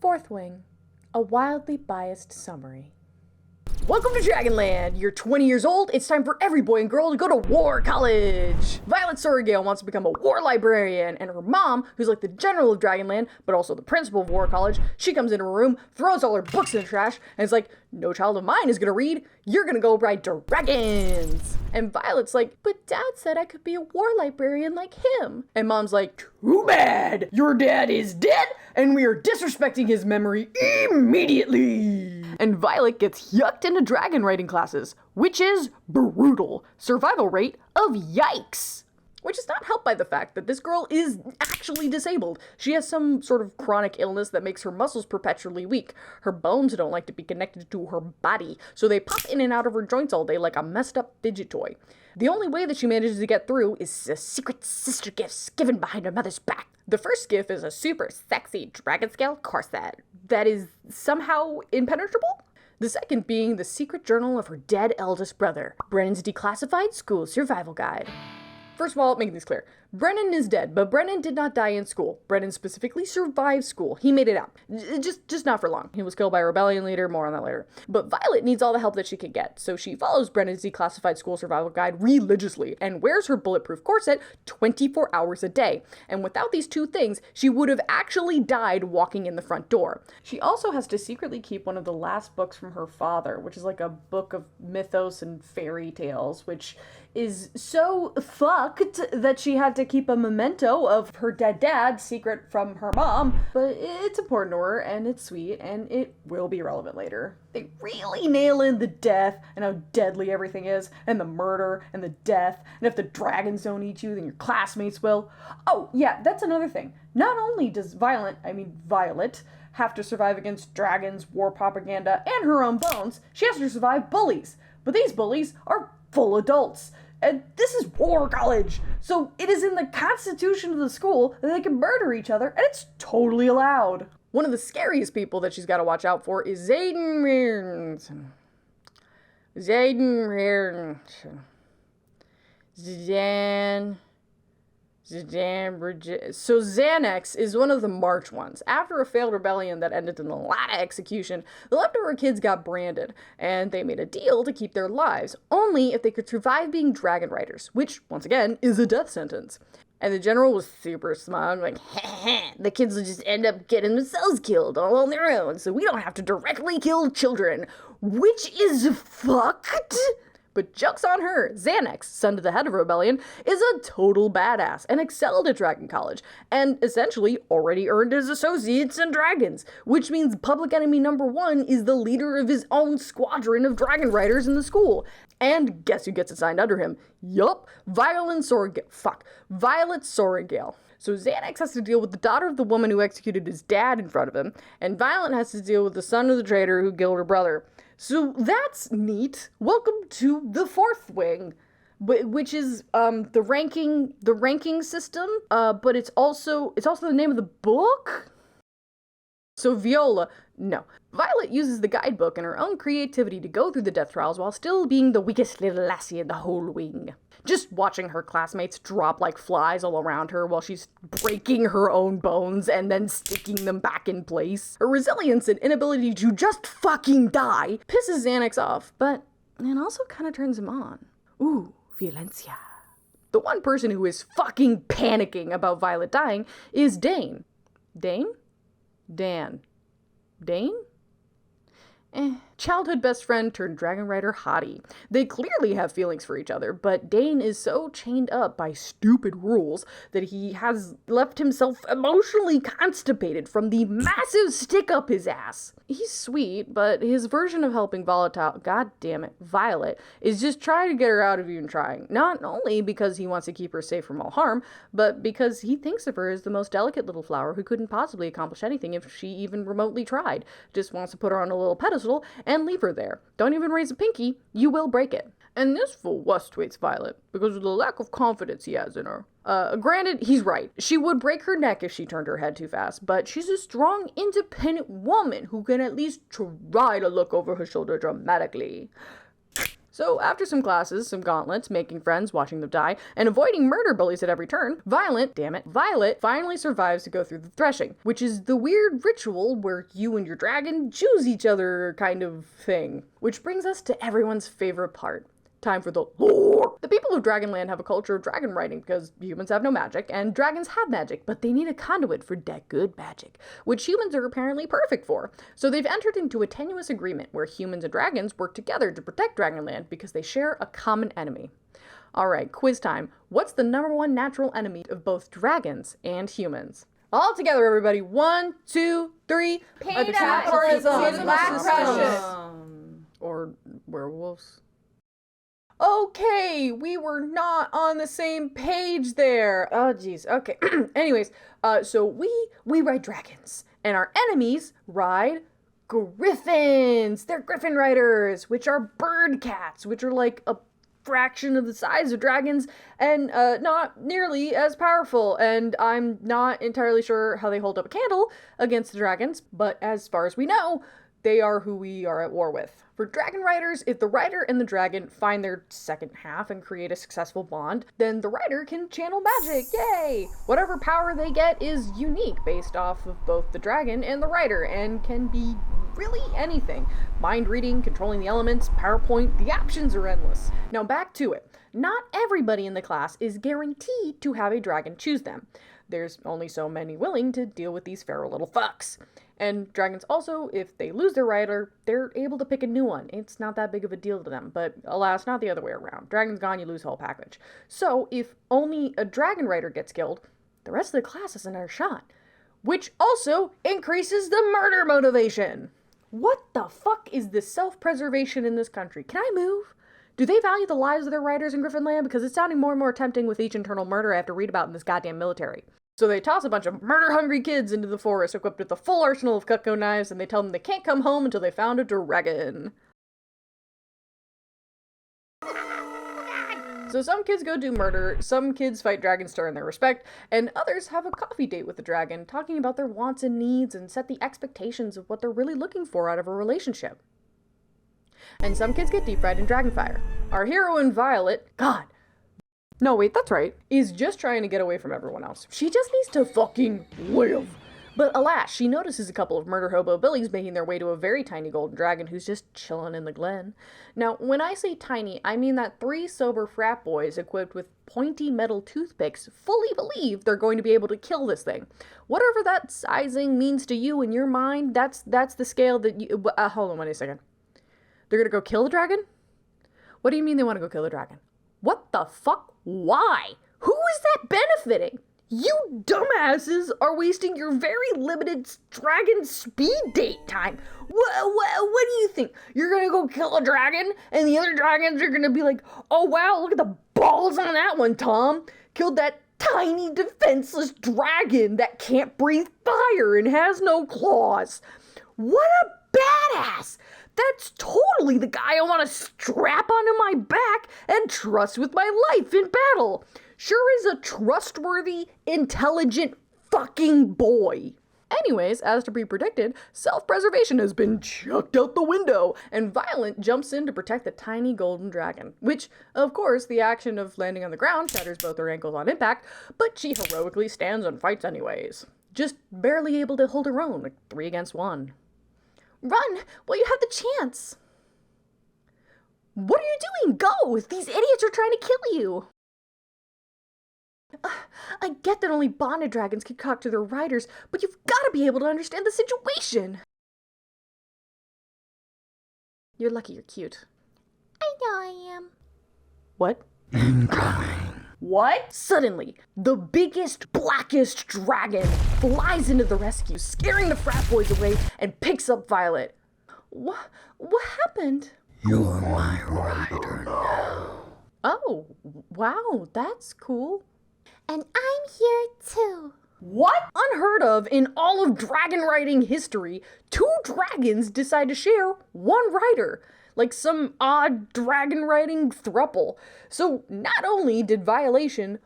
Fourth Wing, a wildly biased summary. Welcome to Dragonland! You're 20 years old, it's time for every boy and girl to go to War College! Violet Sorregale wants to become a war librarian, and her mom, who's like the general of Dragonland, but also the principal of War College, she comes into her room, throws all her books in the trash, and is like, no child of mine is gonna read, you're gonna go ride dragons! And Violet's like, but Dad said I could be a war librarian like him. And Mom's like, too bad! Your dad is dead, and we are disrespecting his memory immediately! And Violet gets yucked into dragon writing classes, which is brutal. Survival rate of yikes! Which is not helped by the fact that this girl is actually disabled. She has some sort of chronic illness that makes her muscles perpetually weak. Her bones don't like to be connected to her body, so they pop in and out of her joints all day like a messed up fidget toy. The only way that she manages to get through is a secret sister gifts given behind her mother's back. The first gift is a super sexy dragon scale corset that is somehow impenetrable. The second being the secret journal of her dead eldest brother, Brennan's declassified school survival guide. First of all, making this clear, Brennan is dead, but Brennan did not die in school. Brennan specifically survived school. He made it out. Just not for long. He was killed by a rebellion leader, more on that later. But Violet needs all the help that she can get, so she follows Brennan's declassified school survival guide religiously and wears her bulletproof corset 24 hours a day. And without these two things, she would have actually died walking in the front door. She also has to secretly keep one of the last books from her father, which is like a book of mythos and fairy tales, which is so fucked that she had to keep a memento of her dead dad secret from her mom, but it's important to her, and it's sweet, and it will be relevant later. They really nail in the death, and how deadly everything is, and the murder, and the death, and if the dragons don't eat you, then your classmates will. Oh, yeah, that's another thing. Not only does Violet have to survive against dragons, war propaganda, and her own bones, she has to survive bullies. But these bullies are full adults. And this is War College, so it is in the constitution of the school that they can murder each other, and it's totally allowed. One of the scariest people that she's got to watch out for is Zayden So Xanax is one of the March ones. After a failed rebellion that ended in a lot of execution, the leftover kids got branded, and they made a deal to keep their lives, only if they could survive being dragon riders, which, once again, is a death sentence. And the general was super smug, like, the kids will just end up getting themselves killed all on their own, so we don't have to directly kill children, which is fucked. But joke's on her, Xanax, son to the head of a rebellion, is a total badass and excelled at Dragon College, and essentially already earned his associates in dragons, which means public enemy number one is the leader of his own squadron of dragon riders in the school. And guess who gets assigned under him? Yup, Violet Sorregale. So Xanax has to deal with the daughter of the woman who executed his dad in front of him, and Violet has to deal with the son of the traitor who killed her brother. So that's neat. Welcome to the Fourth Wing, which is the ranking system. But it's also the name of the book. So Violet uses the guidebook and her own creativity to go through the death trials while still being the weakest little lassie in the whole wing. Just watching her classmates drop like flies all around her while she's breaking her own bones and then sticking them back in place. Her resilience and inability to just fucking die pisses Xanax off, but it also kind of turns him on. Ooh, violencia. The one person who is fucking panicking about Violet dying is Dane. Dane? Childhood best friend turned dragon rider hottie. They clearly have feelings for each other, but Dane is so chained up by stupid rules that he has left himself emotionally constipated from the massive stick up his ass. He's sweet, but his version of helping Violet is just trying to get her out of even trying. Not only because he wants to keep her safe from all harm, but because he thinks of her as the most delicate little flower who couldn't possibly accomplish anything if she even remotely tried. Just wants to put her on a little pedestal and leave her there. Don't even raise a pinky, you will break it. And this fool frustrates Violet because of the lack of confidence he has in her. Granted, he's right. She would break her neck if she turned her head too fast, but she's a strong, independent woman who can at least try to look over her shoulder dramatically. So after some classes, some gauntlets, making friends, watching them die, and avoiding murder bullies at every turn, Violet finally survives to go through the threshing, which is the weird ritual where you and your dragon choose each other kind of thing. Which brings us to everyone's favorite part. Time for the lore. The people of Dragonland have a culture of dragon riding because humans have no magic, and dragons have magic, but they need a conduit for that good magic, which humans are apparently perfect for. So they've entered into a tenuous agreement where humans and dragons work together to protect Dragonland because they share a common enemy. Alright, quiz time. What's the #1 natural enemy of both dragons and humans? All together, everybody. 1, 2, 3. Capitalism, black pressure. Or werewolves. Okay, we were not on the same page there. Oh, geez. Okay. Anyways, so we ride dragons, and our enemies ride griffins. They're griffin riders, which are bird cats, which are like a fraction of the size of dragons and not nearly as powerful. And I'm not entirely sure how they hold up a candle against the dragons, but as far as we know, they are who we are at war with. For dragon riders, if the rider and the dragon find their second half and create a successful bond, then the rider can channel magic, yay! Whatever power they get is unique based off of both the dragon and the rider, and can be really anything. Mind reading, controlling the elements, PowerPoint, the options are endless. Now back to it. Not everybody in the class is guaranteed to have a dragon choose them. There's only so many willing to deal with these feral little fucks. And dragons also, if they lose their rider, they're able to pick a new one. It's not that big of a deal to them, but alas, not the other way around. Dragon's gone, you lose the whole package. So if only a dragon rider gets killed, the rest of the class has another shot. Which also increases the murder motivation. What the fuck is this self-preservation in this country? Can I move? Do they value the lives of their riders in Griffinland? Because it's sounding more and more tempting with each internal murder I have to read about in this goddamn military. So they toss a bunch of murder-hungry kids into the forest equipped with a full arsenal of Cutco knives, and they tell them they can't come home until they found a dragon. So some kids go do murder, some kids fight dragons to earn their respect, and others have a coffee date with the dragon, talking about their wants and needs and set the expectations of what they're really looking for out of a relationship. And some kids get deep fried in dragonfire. Our heroine Violet, no, wait, that's right, is just trying to get away from everyone else. She just needs to fucking live. But alas, she notices a couple of murder hobo billies making their way to a very tiny golden dragon who's just chilling in the glen. Now, when I say tiny, I mean that 3 sober frat boys equipped with pointy metal toothpicks fully believe they're going to be able to kill this thing. Whatever that sizing means to you in your mind, that's the scale that you... hold on, wait a second. They're gonna go kill the dragon? What do you mean they want to go kill the dragon? What the fuck? Why? Who is that benefiting? You dumbasses are wasting your very limited dragon speed date time. What do you think? You're gonna go kill a dragon and the other dragons are gonna be like, oh wow, look at the balls on that one, Tom. Killed that tiny defenseless dragon that can't breathe fire and has no claws. What a badass! That's totally the guy I want to strap onto my back and trust with my life in battle. Sure is a trustworthy, intelligent fucking boy. Anyways, as to be predicted, self-preservation has been chucked out the window, and Violet jumps in to protect the tiny golden dragon. Which, of course, the action of landing on the ground shatters both her ankles on impact, but she heroically stands and fights anyways. Just barely able to hold her own, like 3 against 1. Run while you have the chance. What are you doing? Go! These idiots are trying to kill you. I get that only bonded dragons can talk to their riders, but you've got to be able to understand the situation. You're lucky you're cute. I know I am. What? Incoming. What? Suddenly, the biggest, blackest dragon flies into the rescue, scaring the frat boys away, and picks up Violet. What happened? You're my rider now. Oh, wow, that's cool. And I'm here too. What? Unheard of in all of dragon riding history, 2 dragons decide to share 1 rider. Like some odd dragon riding throuple. So not only did Violation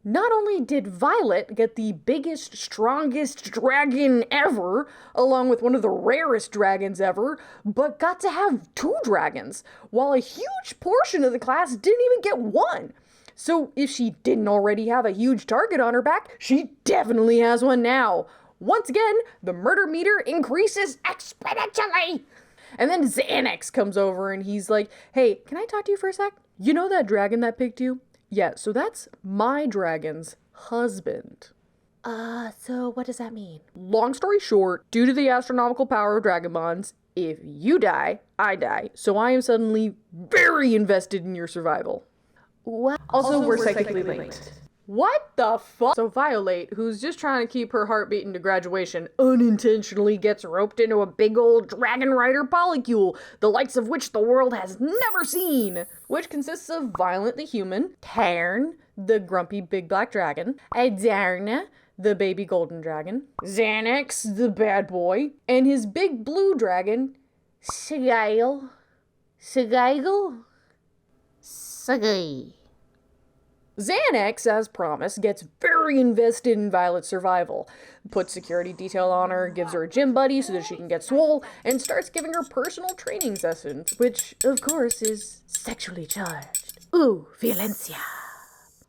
Not only did Violet get the biggest, strongest dragon ever, along with one of the rarest dragons ever, but got to have 2 dragons, while a huge portion of the class didn't even get 1. So if she didn't already have a huge target on her back, she definitely has one now. Once again, the murder meter increases exponentially. And then Xanax comes over and he's like, hey, can I talk to you for a sec? You know that dragon that picked you? Yeah, so that's my dragon's husband. So what does that mean? Long story short, due to the astronomical power of dragon bonds, if you die, I die. So I am suddenly very invested in your survival. What? Also, we're psychically linked. What the fuck? So Violet, who's just trying to keep her heart beating to graduation, unintentionally gets roped into a big old dragon rider polycule, the likes of which the world has never seen, which consists of Violet the human, Tarn, the grumpy big black dragon, Adarna, the baby golden dragon, Xanax, the bad boy, and his big blue dragon, Sagail. Sagail? Sagay. Xanax, as promised, gets very invested in Violet's survival, puts security detail on her, gives her a gym buddy so that she can get swole, and starts giving her personal training sessions, which, of course, is sexually charged. Ooh, violencia.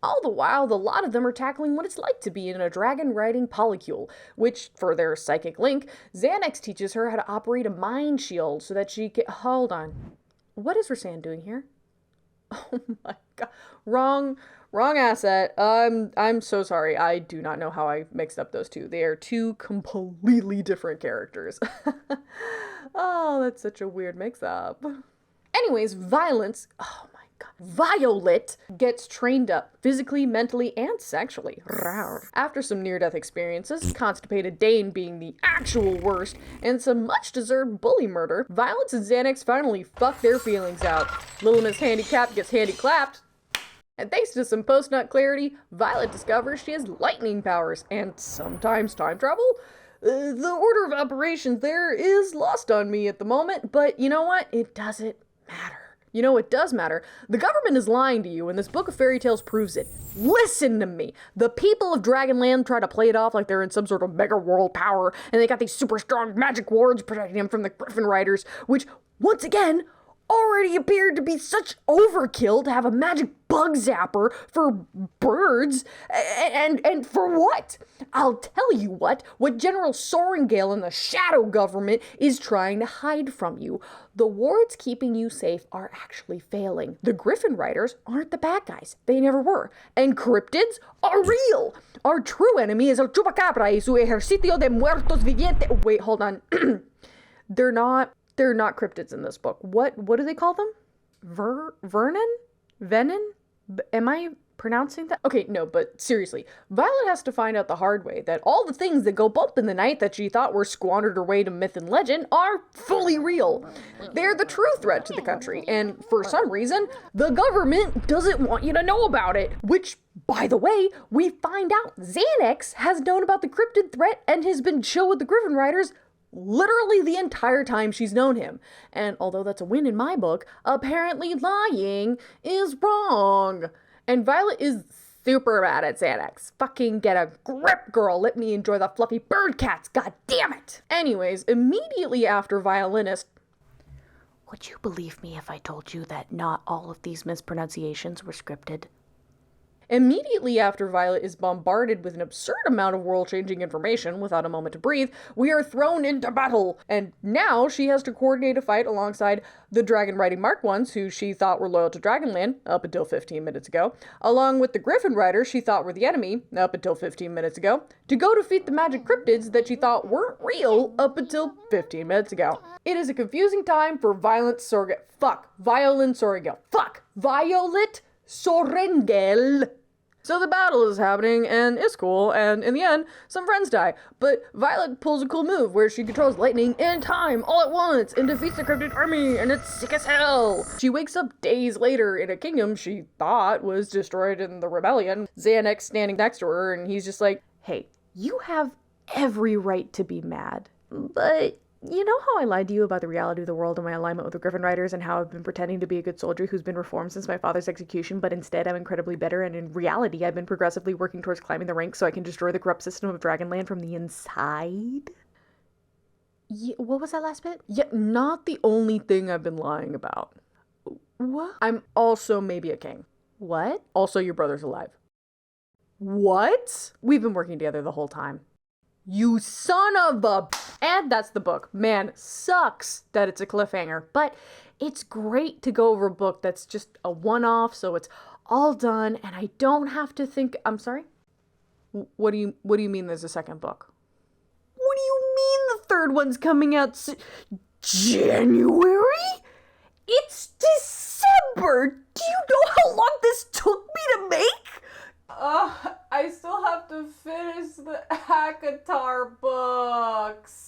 All the while, the lot of them are tackling what it's like to be in a dragon-riding polycule, which, for their psychic link, Xanax teaches her how to operate a mind shield so that she can— Hold on. What is Rasan doing here? Oh my god. Wrong asset. I'm so sorry. I do not know how I mixed up those two. They are 2 completely different characters. Oh, that's such a weird mix-up. Anyways, Violet gets trained up physically, mentally, and sexually. Rawr. After some near-death experiences, Constipated Dane being the actual worst, and some much-deserved bully murder, Violet and Xanax finally fuck their feelings out. Little Miss Handicap gets handy-clapped. And thanks to some post-nut clarity, Violet discovers she has lightning powers, and sometimes time travel? The order of operations there is lost on me at the moment, but you know what? It doesn't matter. You know, it does matter. The government is lying to you, and this book of fairy tales proves it. Listen to me. The people of Dragonland try to play it off like they're in some sort of mega world power, and they got these super strong magic wards protecting them from the Griffin Riders, which, once again, already appeared to be such overkill to have a magic bug zapper for birds. And for what? I'll tell you what General Sorengale and the Shadow Government is trying to hide from you. The wards keeping you safe are actually failing. The Griffin Riders aren't the bad guys. They never were. And cryptids are real. Our true enemy is El Chupacabra y su ejército de muertos vivientes. Wait, hold on. They're not cryptids in this book. What do they call them? Vernon? Venom? Am I pronouncing that? Okay, no, but seriously, Violet has to find out the hard way that all the things that go bump in the night that she thought were squandered away to myth and legend are fully real. They're the true threat to the country, and for some reason, the government doesn't want you to know about it. Which, by the way, we find out Xanax has known about the cryptid threat and has been chill with the Griffin Riders literally the entire time she's known him. And although that's a win in my book, apparently lying is wrong. And Violet is super bad at Xanax. Fucking get a grip, girl. Let me enjoy the fluffy bird cats. God damn it. Anyways, immediately after Violinist— Would you believe me if I told you that not all of these mispronunciations were scripted? Immediately after Violet is bombarded with an absurd amount of world-changing information without a moment to breathe, we are thrown into battle. And now she has to coordinate a fight alongside the dragon-riding Mark Ones, who she thought were loyal to Dragonland, up until 15 minutes ago, along with the Griffin Riders she thought were the enemy, up until 15 minutes ago, to go defeat the magic cryptids that she thought weren't real up until 15 minutes ago. It is a confusing time for Violet Sorengale. So the battle is happening, and it's cool, and in the end, some friends die. But Violet pulls a cool move where she controls lightning and time all at once and defeats the cryptid army, and it's sick as hell. She wakes up days later in a kingdom she thought was destroyed in the rebellion. Xanax standing next to her, and he's just like, hey, you have every right to be mad, but You know how I lied to you about the reality of the world and my alignment with the Griffin Riders and how I've been pretending to be a good soldier who's been reformed since my father's execution, but instead I'm incredibly bitter, and in reality I've been progressively working towards climbing the ranks so I can destroy the corrupt system of Dragonland from the inside? Yeah, what was that last bit? Yeah, not the only thing I've been lying about. What? I'm also maybe a king. What? Also, your brother's alive. What? We've been working together the whole time. You son of a... And that's the book. Man, sucks that it's a cliffhanger, but it's great to go over a book that's just a one-off, so it's all done, and I don't have to think... I'm sorry? What do you mean there's a second book? What do you mean the third one's coming out January? It's December! Do you know how long this took me to make? I still have to finish the Hackatar book.